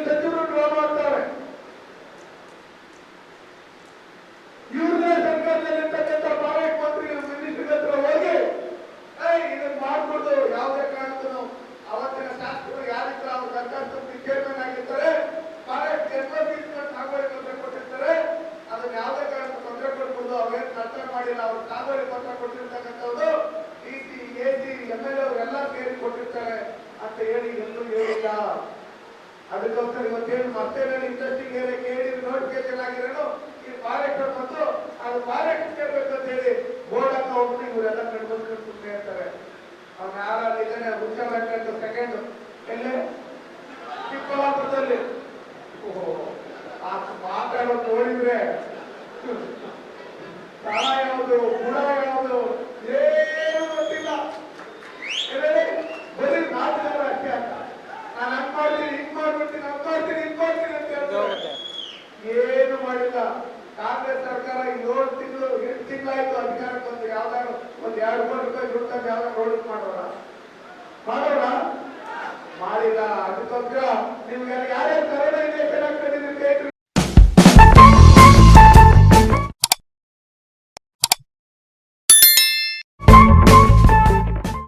ಸಚಿವರು ಡ್ರಾ ಮಾಡ್ತಾರೆ. ಇವ್ರದೇ ಸರ್ಕಾರದಲ್ಲಿರ್ತಕ್ಕಂಥ ಪ್ರಾಜೆಕ್ಟ್ ಮಂತ್ರಿ ಮಿನಿಸ್ಟರ್ ಹತ್ರ ಹೋಗಿ ಇದನ್ನ ಮಾಡ್ಕೊಡು, ಯಾವುದೇ ಕಾರಣಕ್ಕೂ ಅವತ್ತಿನ ಶಾಸಕರು ಯಾರಿದ್ರು ಅವ್ರ ಸರ್ಕಾರ ಚೇರ್ಮನ್ ಆಗಿರ್ತಾರೆ, ಪ್ರಾಜೆಕ್ಟ್ ಸಾಗುವಳಿ ಪತ್ರ ಕೊಟ್ಟಿರ್ತಾರೆ, ಅದನ್ನ ಯಾವುದೇ ಕಾರಣಕ್ಕೂ ತೊಂದರೆ ಕೊಡ್ಬೋದು, ಅವೇನು ನಷ್ಟ ಮಾಡಿಲ್ಲ, ಅವ್ರು ಸಾಗುವಳಿ ಪತ್ರ ಕೊಟ್ಟಿರ್ತಕ್ಕಂಥದ್ದು ಡಿಸಿ ಎಸಿ MLA ಅವರೆಲ್ಲ ಸೇರಿ ಕೊಟ್ಟಿರ್ತಾರೆ ಅಂತ ಹೇಳಿ ಎಲ್ಲೂ ಹೇಳಿಲ್ಲ. ಅದಕ್ಕೋಸ್ಕರ ಇವತ್ತೇನು ಮತ್ತೇನು ಇಂಟ್ರೆಸ್ಟಿಂಗ್ ಏರಿಯಾ ಕೇಳಿ ನೋಟಿಫಿಕೇಶನ್ ಆಗಿರೋನು ಈ ಪ್ರಾಜೆಕ್ಟ್ ಮತ್ತು ಅದು ಪ್ರಾಜೆಕ್ಟ್ ಕೇಳಬೇಕು ಅಂತ ಹೇಳಿ ಬೋರ್ಡ್ ಅಂತ ಹೋಗ್ಬಿಟ್ಟು ಇವರೆಲ್ಲ ಕಂಡುಬಂದು ಸುಮ್ಮನೆ ಹೇಳ್ತಾರೆ. ಅವ್ನು ಯಾರು ಇದ್ದಾನೆ ಹುಷಾರಾಗ್ತಕ್ಕಂಥ ಸೆಕೆಂಡ್ ಎಲ್ಲೇ ಚಿಕ್ಕಬಳ್ಳಾಪುರದಲ್ಲಿ ಮಾತಾಡೋದು ನೋಡಿದ್ರೆ ಸ್ಥಳ ಯಾವುದು ಗುಣ ಯಾವುದು ಏನು ಗೊತ್ತಿಲ್ಲ, ಬರೀ ಮಾತುಗಾರ ಅಷ್ಟೇ ಅಂತ. ನಾನು ಹಂಗ್ ಮಾಡ್ತೀನಿ ಹಿಂಗ್ ಮಾಡ್ಬಿಡ್ತೀನಿ ಹಂಗ್ ಮಾಡ್ತೀನಿ ಹಿಂಗ್ ಮಾಡ್ತೀನಿ ಅಂತ ಹೇಳ್ತಾರೆ, ಏನು ಮಾಡಿಲ್ಲ. ಕಾಂಗ್ರೆಸ್ ಸರ್ಕಾರ 7 ತಿಂಗಳು 8 ತಿಂಗಳಾಯ್ತು ಅಧಿಕಾರಕ್ಕೆ ಬಂದು, ಯಾವ್ದಾದ್ರು ಒಂದ್ 2 ಕೋಟಿ ರೂಪಾಯಿ ದುಡ್ಡು ಯಾವ್ದಾದ್ರು ರೋಡ್ ಮಾಡೋಣ ಮಾಡಿಲ್ಲ. ಅದಕ್ಕೋಸ್ಕರ ನಿಮ್ಗೆ ಯಾರ್ಯಾರು ಕರೋನಾ ಇಂಜೆಕ್ಷನ್ ಹಾಕೊಂಡಿದ್ರೆ